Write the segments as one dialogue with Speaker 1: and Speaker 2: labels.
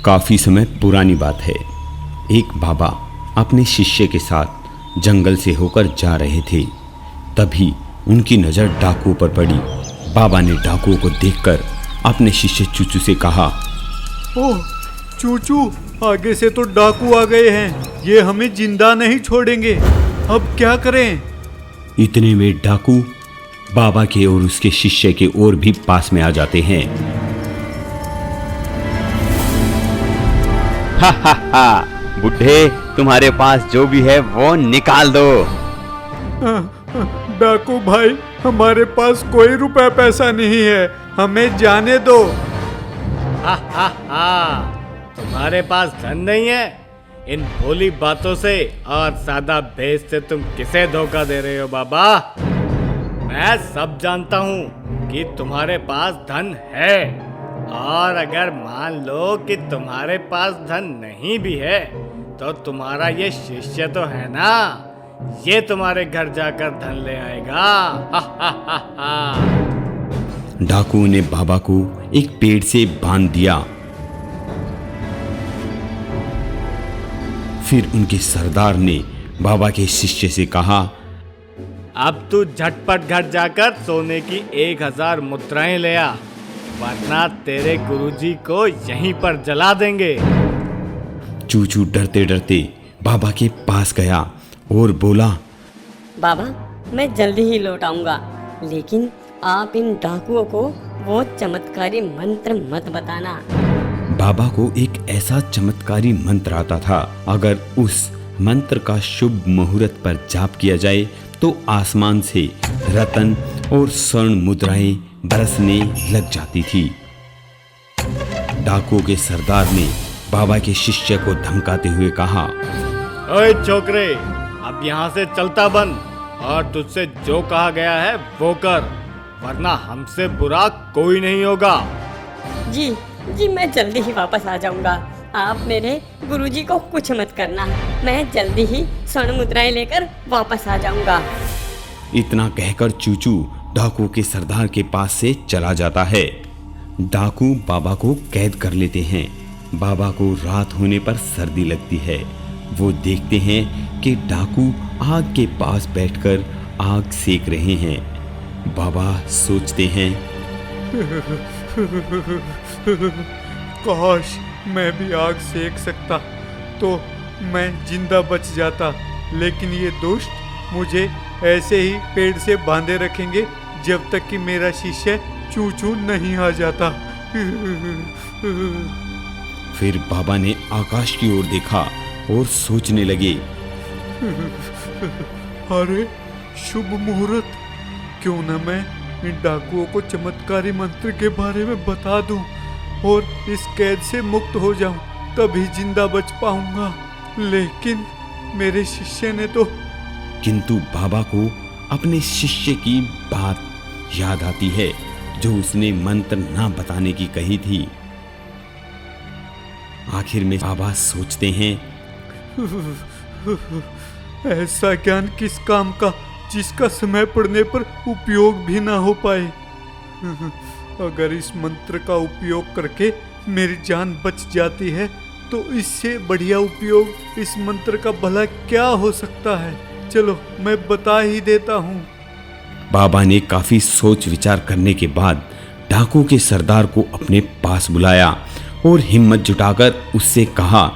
Speaker 1: काफी समय पुरानी बात है। एक बाबा अपने शिष्य के साथ जंगल से होकर जा रहे थे। तभी उनकी नजर डाकुओं पर पड़ी। बाबा ने डाकुओं को देखकर अपने शिष्य चूचू से कहा,
Speaker 2: ओह चूचू, आगे से तो डाकू आ गए हैं, ये हमें जिंदा नहीं छोड़ेंगे, अब क्या करें?
Speaker 1: इतने में डाकू बाबा के और उसके शिष्य के और भी पास में आ जाते हैं।
Speaker 3: हा हा हा, बुढ़े, तुम्हारे पास जो भी है वो निकाल दो।
Speaker 2: डाकू भाई, हमारे पास कोई रुपया पैसा नहीं है, हमें जाने दो।
Speaker 4: हा हा हा, तुम्हारे पास धन नहीं है? इन भोली बातों से और सादा भेष से तुम किसे धोखा दे रहे हो बाबा? मैं सब जानता हूँ कि तुम्हारे पास धन है, और अगर मान लो कि तुम्हारे पास धन नहीं भी है तो तुम्हारा ये शिष्य तो है ना, ये तुम्हारे घर जाकर धन ले आएगा। हा हा हा हा।
Speaker 1: डाकुओं ने बाबा को एक पेड़ से बांध दिया। फिर उनके सरदार ने बाबा के शिष्य से कहा,
Speaker 4: अब तू झटपट घर जाकर सोने की 1000 मुद्राएं ले आ, वरना तेरे गुरुजी को यहीं पर जला देंगे।
Speaker 1: चूचू डरते डरते बाबा के पास गया और बोला,
Speaker 5: बाबा, मैं जल्दी ही लौट आऊंगा, लेकिन आप इन डाकुओं को वो चमत्कारी मंत्र मत बताना।
Speaker 1: बाबा को एक ऐसा चमत्कारी मंत्र आता था, अगर उस मंत्र का शुभ मुहूर्त पर जाप किया जाए तो आसमान से रतन और स्वर्ण मुद्राएं बरसने लग जाती थी। डाकुओं के सरदार ने बाबा के शिष्य को धमकाते हुए कहा,
Speaker 4: ओए छोकरे, अब यहाँ से चलता बन और तुझसे जो कहा गया है वो कर, वरना हमसे बुरा कोई नहीं होगा।
Speaker 5: जी जी, मैं जल्दी ही वापस आ जाऊंगा, आप मेरे गुरुजी को कुछ मत करना, मैं जल्दी ही स्वर्ण मुद्राएं लेकर वापस आ जाऊंगा।
Speaker 1: इतना कहकर चूचू डाकुओं के सरदार के पास से चला जाता है। डाकू बाबा को कैद कर लेते हैं। बाबा को रात होने पर सर्दी लगती है। वो देखते हैं कि डाकू आग के पास बैठकर आग सेक रहे हैं। बाबा सोचते हैं,
Speaker 2: काश मैं भी आग सेक सकता तो मैं जिंदा बच जाता, लेकिन ये दुष्ट मुझे ऐसे ही पेड़ से बांधे रखेंगे जब तक कि मेरा शिष्य चूचू नहीं आ जाता।
Speaker 1: फिर बाबा ने आकाश की ओर देखा और सोचने लगे,
Speaker 2: अरे शुभ मुहूर्त, क्यों न मैं इन डाकुओं को चमत्कारी मंत्र के बारे में बता दूं और इस कैद से मुक्त हो जाऊं, तभी जिंदा बच पाऊंगा। लेकिन मेरे शिष्य ने तो।
Speaker 1: किंतु बाबा को अपने शिष्य की बात याद आती है जो उसने मंत्र ना बताने की कही थी। आखिर में बाबा सोचते हैं,
Speaker 2: ऐसा ज्ञान किस काम का जिसका समय पड़ने पर उपयोग भी ना हो पाए। अगर इस मंत्र का उपयोग करके मेरी जान बच जाती है तो इससे बढ़िया उपयोग इस मंत्र का भला क्या हो सकता है। चलो मैं बता ही देता हूँ।
Speaker 1: बाबा ने काफी सोच विचार करने के बाद डाकू के सरदार को अपने पास बुलाया और हिम्मत जुटाकर उससे कहा,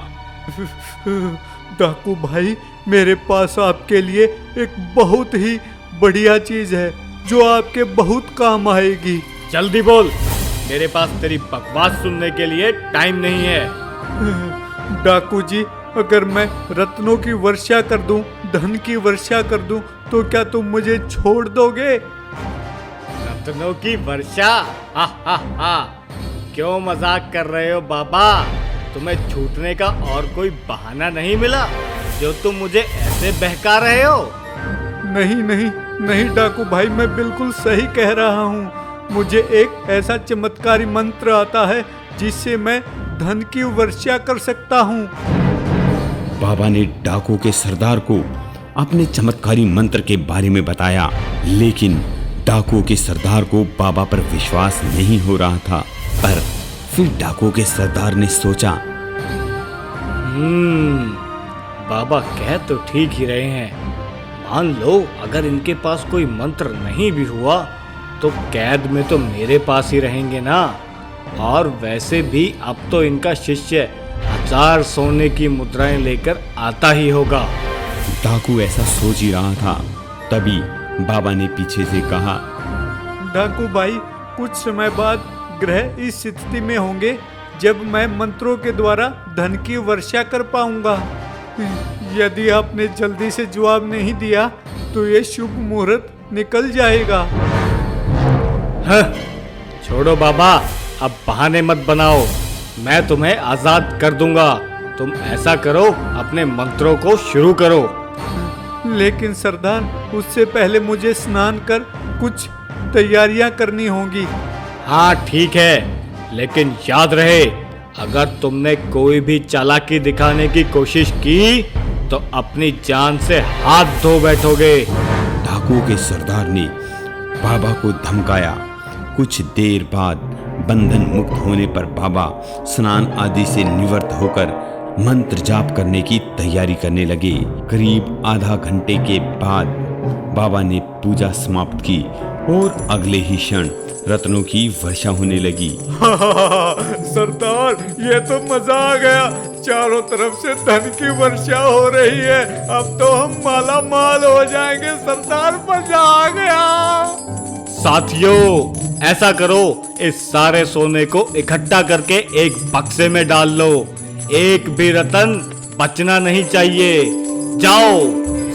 Speaker 2: डाकू भाई, मेरे पास आपके लिए एक बहुत ही बढ़िया चीज है जो आपके बहुत काम आएगी।
Speaker 4: जल्दी बोल, मेरे पास तेरी बकवास सुनने के लिए टाइम नहीं है।
Speaker 2: डाकू जी, अगर मैं रत्नों की वर्षा कर दूं, धन की वर्षा कर दूं, तो क्या तुम मुझे छोड़ दोगे?
Speaker 4: रत्नों की वर्षा? हा हा हा, क्यों मजाक कर रहे हो बाबा? तुम्हें छूटने का और कोई बहाना नहीं मिला जो तुम मुझे ऐसे बहका रहे हो?
Speaker 2: नहीं नहीं नहीं डाकू भाई, मैं बिल्कुल सही कह रहा हूँ। मुझे एक ऐसा चमत्कारी मंत्र आता है जिससे मैं धन की वर्षा कर सकता हूँ।
Speaker 1: बाबा ने डाकू के सरदार को अपने चमत्कारी मंत्र के बारे में बताया, लेकिन डाकू के सरदार को बाबा पर विश्वास नहीं हो रहा था। पर फिर डाकू के सरदार ने सोचा
Speaker 4: बाबा कह तो ठीक ही रहे हैं। मान लो अगर इनके पास कोई मंत्र नहीं भी हुआ तो कैद में तो मेरे पास ही रहेंगे ना। और वैसे भी अब तो इनका शिष्य 1000 सोने की मुद्राएं लेकर आता ही होगा।
Speaker 1: डाकू ऐसा सोच ही रहा था, तभी बाबा ने पीछे से कहा,
Speaker 2: डाकू भाई, कुछ समय बाद ग्रह इस स्थिति में होंगे जब मैं मंत्रों के द्वारा धन की वर्षा कर पाऊंगा। यदि आपने जल्दी से जवाब नहीं दिया तो ये शुभ मुहूर्त निकल जाएगा।
Speaker 4: छोड़ो बाबा, अब बहाने मत बनाओ। मैं तुम्हें आजाद कर दूंगा। तुम ऐसा करो, अपने मंत्रों को शुरू करो।
Speaker 2: लेकिन सरदार, उससे पहले मुझे स्नान कर कुछ तैयारियां करनी होंगी।
Speaker 4: हाँ ठीक है, लेकिन याद रहे अगर तुमने कोई भी चालाकी दिखाने की कोशिश की तो अपनी जान से हाथ धो बैठोगे।
Speaker 1: डाकुओं के सरदार ने बाबा को धमकाया। कुछ देर बाद बंधन मुक्त होने पर बाबा स्नान आदि से निवृत्त होकर मंत्र जाप करने की तैयारी करने लगे। करीब आधा घंटे के बाद बाबा ने पूजा समाप्त की और अगले ही क्षण रत्नों की वर्षा होने लगी।
Speaker 2: सरदार, ये तो मजा आ गया। चारों तरफ से धन की वर्षा हो रही है। अब तो हम माला माल हो जाएंगे। सरदार, मजा आ गया।
Speaker 4: साथियों, ऐसा करो, इस सारे सोने को इकट्ठा करके एक बक्से में डाल लो। एक भी रतन बचना नहीं चाहिए। जाओ,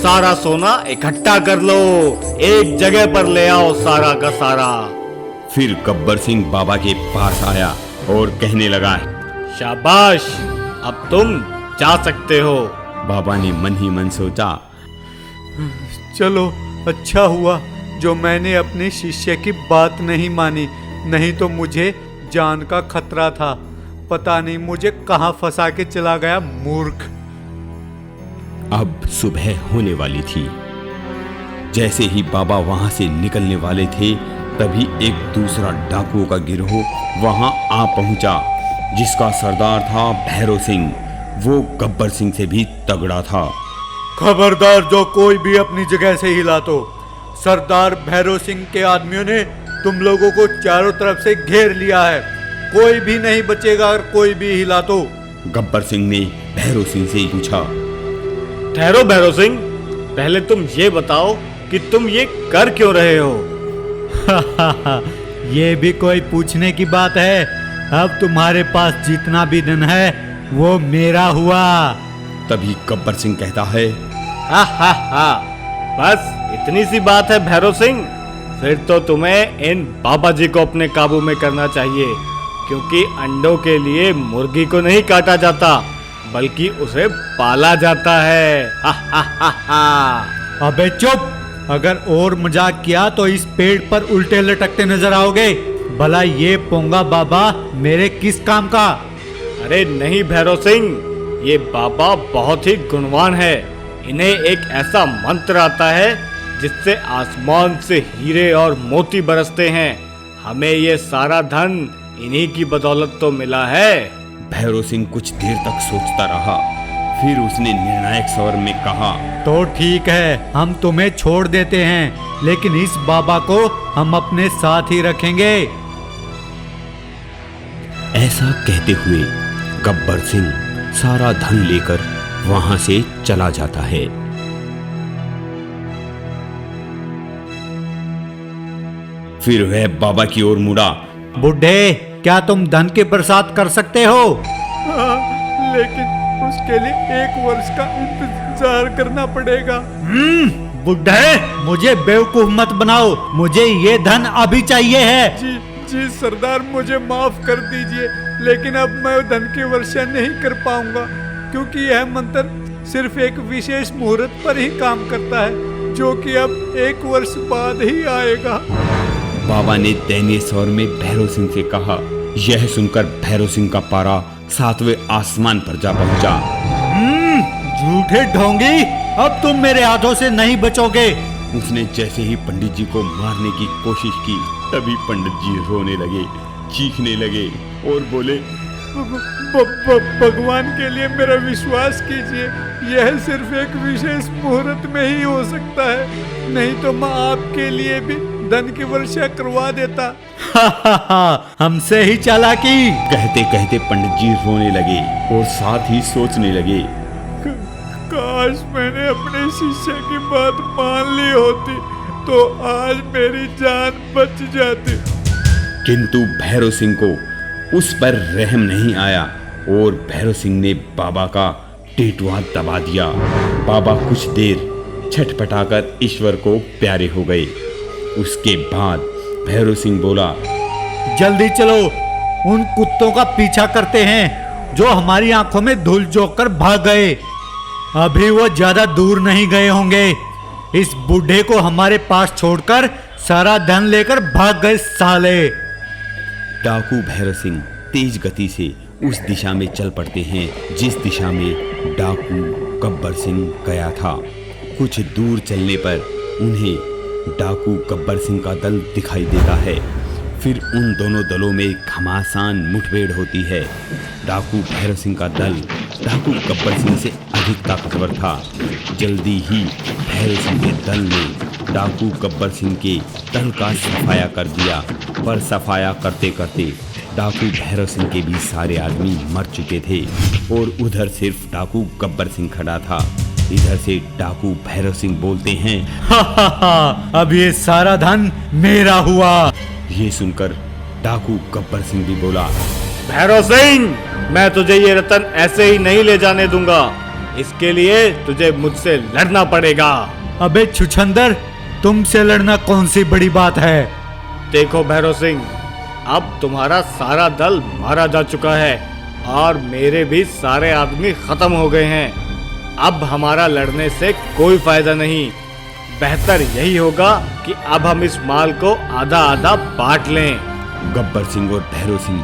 Speaker 4: सारा सोना इकट्ठा कर लो, एक जगह पर ले आओ सारा का सारा।
Speaker 1: फिर गब्बर सिंह बाबा के पास आया और कहने लगा,
Speaker 4: शाबाश, अब तुम जा सकते हो।
Speaker 1: बाबा ने मन ही मन सोचा,
Speaker 2: चलो, अच्छा हुआ जो मैंने अपने शिष्य की बात नहीं मानी, नहीं तो मुझे जान का खतरा था। पता नहीं मुझे कहां फंसा के चला गया मूर्ख।
Speaker 1: अब सुबह होने वाली थी। जैसे ही बाबा वहां से निकलने वाले थे, तभी एक दूसरा डाकुओं का गिरोह वहां आ पहुंचा, जिसका सरदार था भैरव सिंह। वो गब्बर सिंह से भी तगड़ा था।
Speaker 2: खबरदार, जो कोई भी अपनी जगह से हिला तो सरदार भैरव सिंह के आदमियों ने तुम लोगों को चारों तरफ से घेर लिया है। कोई भी नहीं बचेगा अगर कोई भी हिला तो।
Speaker 1: गब्बर सिंह ने भैरव सिंह से पूछा,
Speaker 4: ठहरो भैरव सिंह, पहले तुम ये बताओ कि तुम ये कर क्यों रहे हो?
Speaker 2: ये भी कोई पूछने की बात है? अब तुम्हारे पास जितना भी धन है वो मेरा हुआ।
Speaker 1: तभी गब्बर सिंह कहता है,
Speaker 4: हा, बस इतनी सी बात है भैरव सिंह? फिर तो तुम्हें इन बाबा जी को अपने काबू में करना चाहिए, क्योंकि अंडों के लिए मुर्गी को नहीं काटा जाता बल्कि उसे पाला जाता है। हा।
Speaker 2: अबे चुप! अगर और मजाक किया तो इस पेड़ पर उल्टे लटकते नजर आओगे। भला ये पोंगा बाबा मेरे किस काम का?
Speaker 4: अरे नहीं भैरव सिंह, ये बाबा बहुत ही गुणवान है। इन्हें एक ऐसा मंत्र आता है जिससे आसमान से हीरे और मोती बरसते हैं। हमें ये सारा धन इन्हीं की बदौलत तो मिला है।
Speaker 1: भैरव सिंह कुछ देर तक सोचता रहा, फिर उसने निर्णायक स्वर में कहा,
Speaker 2: तो ठीक है, हम तुम्हें छोड़ देते हैं, लेकिन इस बाबा को हम अपने साथ ही रखेंगे।
Speaker 1: ऐसा कहते हुए गब्बर सिंह सारा धन लेकर वहां से चला जाता है। फिर वह बाबा की ओर मुड़ा।
Speaker 2: बुढ़े, क्या तुम धन के बरसात कर सकते हो? लेकिन उसके लिए 1 वर्ष का इंतजार करना पड़ेगा। बुढ़े, मुझे बेवकूफ मत बनाओ। मुझे ये धन अभी चाहिए है। जी सरदार, मुझे माफ कर दीजिए, लेकिन अब मैं धन की वर्षा नहीं कर पाऊंगा, क्योंकि यह मंत्र सिर्फ एक विशेष मुहूर्त पर ही काम करता है, जो कि अब 1 वर्ष बाद ही आएगा।
Speaker 1: बाबा ने दयनीय स्वर में भैरव सिंह से कहा। यह सुनकर भैरव सिंह का पारा 7वें आसमान पर जा पहुंचा।
Speaker 2: झूठे ढोंगी, अब तुम मेरे हाथों से नहीं बचोगे।
Speaker 1: उसने जैसे ही पंडित जी को मारने की कोशिश की, तभी पंडित जी रोने लगे, चीखने लगे और बोले,
Speaker 2: भगवान के लिए मेरा विश्वास कीजिए, यह सिर्फ एक विशेष मुहूर्त में ही हो सकता है, नहीं तो मैं आपके लिए भी धन की वर्षा करवा देता।
Speaker 6: हमसे ही चालाकी।
Speaker 1: कहते कहते पंडित जी रोने लगे और साथ ही सोचने लगे,
Speaker 2: काश मैंने अपने शिष्य की बात मान ली होती तो आज मेरी जान बच जाती।
Speaker 1: किंतु भैरव सिंह को उस पर रहम नहीं आया और भैरव सिंह ने बाबा का टेटुआ दबा दिया। बाबा कुछ देर छटपटाकर ईश्वर को प्यारे हो गए। उसके बाद भैरव सिंह बोला,
Speaker 6: जल्दी चलो, उन कुत्तों का पीछा करते हैं जो हमारी आंखों में धूल झोंक कर भाग गए। अभी वो ज्यादा दूर नहीं गए होंगे। इस बूढ़े को हमारे पास छोड़कर सारा धन लेकर भाग गए साले।
Speaker 1: डाकू भैरव सिंह तेज गति से उस दिशा में चल पड़ते हैं जिस दिशा में डाकू गब्बर सिंह गया था। कुछ दूर चलने पर उन्हें डाकू गब्बर सिंह का दल दिखाई देता है। फिर उन दोनों दलों में घमासान मुठभेड़ होती है। डाकू भैरव सिंह का दल डाकू गब्बर सिंह से अधिक ताकतवर था। जल्दी ही भैरव सिंह के दल ने डाकू गब्बर सिंह के दल का सफाया कर दिया, पर सफाया करते करते डाकू भैरव सिंह के भी सारे आदमी मर चुके थे और उधर सिर्फ डाकू गब्बर सिंह खड़ा था। इधर से डाकू भैरव सिंह बोलते हैं,
Speaker 6: अब ये सारा धन मेरा हुआ।
Speaker 1: ये सुनकर डाकू गब्बर सिंह भी बोला,
Speaker 4: भैरव सिंह, मैं तुझे ये रतन ऐसे ही नहीं ले जाने दूंगा। इसके लिए तुझे मुझसे लड़ना पड़ेगा।
Speaker 6: अबे छुछंदर, तुमसे लड़ना कौन सी बड़ी बात है।
Speaker 4: देखो भैरव सिंह, अब तुम्हारा सारा दल मारा जा चुका है और मेरे भी सारे आदमी खत्म हो गए हैं। अब हमारा लड़ने से कोई फायदा नहीं। बेहतर यही होगा कि अब हम इस माल को आधा आधा बांट लें।
Speaker 1: गब्बर सिंह और भैरव सिंह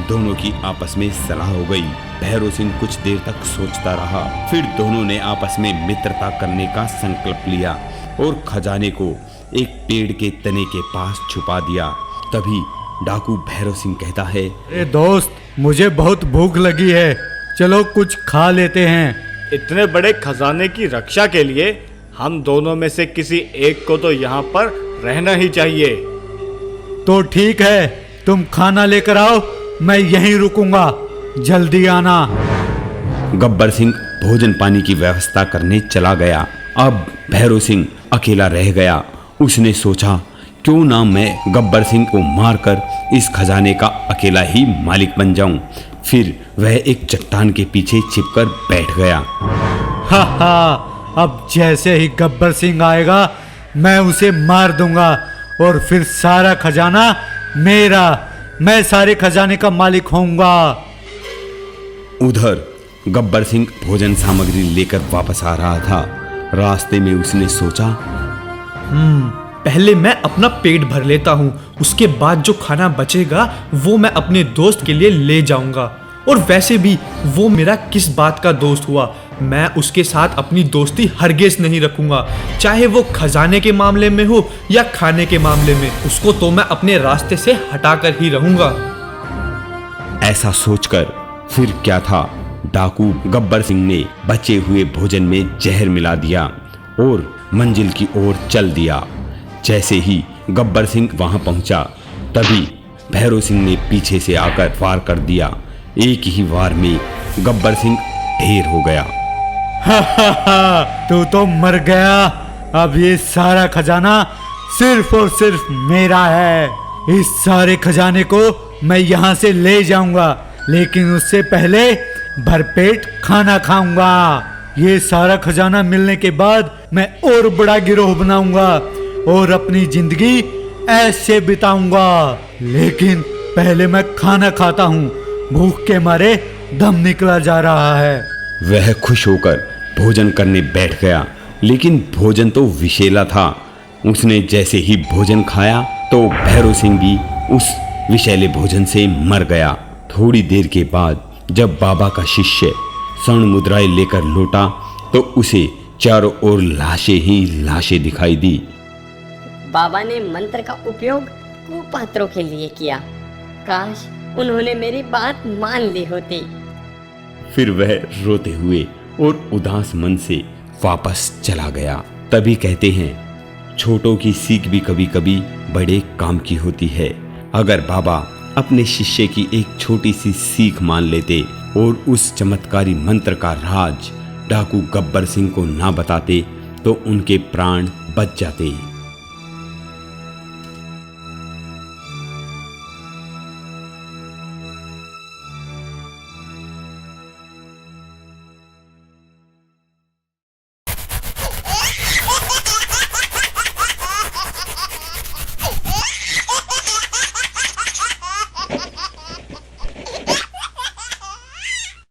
Speaker 1: दोनों की आपस में सलाह हो गई। भैरव सिंह कुछ देर तक सोचता रहा, फिर दोनों ने आपस में मित्रता करने का संकल्प लिया और खजाने को एक पेड़ के तने के पास छुपा दिया। तभी डाकू भैरव सिंह कहता है,
Speaker 6: अरे दोस्त, मुझे बहुत भूख लगी है, चलो कुछ खा लेते हैं।
Speaker 4: इतने बड़े खजाने की रक्षा के लिए हम दोनों में से किसी एक को तो यहाँ पर रहना ही चाहिए।
Speaker 6: तो ठीक है, तुम खाना लेकर आओ, मैं यहीं रुकूंगा, जल्दी आना।
Speaker 1: गब्बर सिंह भोजन पानी की व्यवस्था करने चला गया। अब भैरव सिंह अकेला रह गया। उसने सोचा, क्यों ना मैं गब्बर सिंह को मारकर इस खजाने का अकेला ही मालिक बन जाऊं। फिर वह एक चट्टान के पीछे छिपकर बैठ गया।
Speaker 6: अब जैसे ही गब्बर सिंह आएगा मैं उसे मार दूंगा और फिर सारा खजाना मेरा, मैं सारे खजाने का मालिक होऊंगा।
Speaker 1: उधर गब्बर सिंह भोजन सामग्री लेकर वापस आ रहा था। रास्ते में उसने सोचा,
Speaker 7: पहले मैं अपना पेट भर लेता हूँ, उसके बाद जो खाना बचेगा वो मैं अपने दोस्त के लिए ले जाऊंगा। और वैसे भी वो मेरा किस बात का दोस्त हुआ, मैं उसके साथ अपनी दोस्ती हरगिज नहीं रखूंगा, चाहे वो खजाने के मामले में हो या खाने के मामले में। उसको तो मैं अपने रास्ते से हटाकर ही रहूंगा।
Speaker 1: ऐसा सोचकर फिर क्या था, डाकू गब्बर सिंह ने बचे हुए भोजन में जहर मिला दिया और मंजिल की ओर चल दिया। जैसे ही गब्बर सिंह वहां पहुंचा, तभी भैरव सिंह ने पीछे से आकर वार कर दिया। एक ही वार में गब्बर सिंह ढेर हो गया।
Speaker 6: तू तो मर गया। अब ये सारा खजाना सिर्फ और सिर्फ मेरा है। इस सारे खजाने को मैं यहाँ से ले जाऊंगा, लेकिन उससे पहले भरपेट खाना खाऊंगा। ये सारा खजाना मिलने के बाद मैं और बड़ा गिरोह बनाऊंगा और अपनी जिंदगी ऐसे बिताऊंगा। लेकिन पहले मैं खाना खाता हूँ, भूख के मारे दम निकला जा रहा है।
Speaker 1: वह खुश होकर भोजन करने बैठ गया, लेकिन भोजन तो विषैला था। उसने जैसे ही भोजन खाया तो भैरव सिंह भी उस विषैले भोजन से मर गया। थोड़ी देर के बाद जब बाबा का शिष्य स्वर्ण मुद्राएं लेकर लौटा तो उसे चारों ओर लाशें ही लाशें दिखाई दी।
Speaker 5: बाबा ने मंत्र का उपयोग कुपात्रों के लिए किया। काश उन्होंने मेरी बात मान ली होती।
Speaker 1: फिर वह रोते हुए और उदास मन से वापस चला गया। तभी कहते हैं, छोटों की सीख भी कभी कभी बड़े काम की होती है। अगर बाबा अपने शिष्य की एक छोटी सी सीख मान लेते और उस चमत्कारी मंत्र का राज डाकू गब्बर सिंह को ना बताते तो उनके प्राण बच जाते।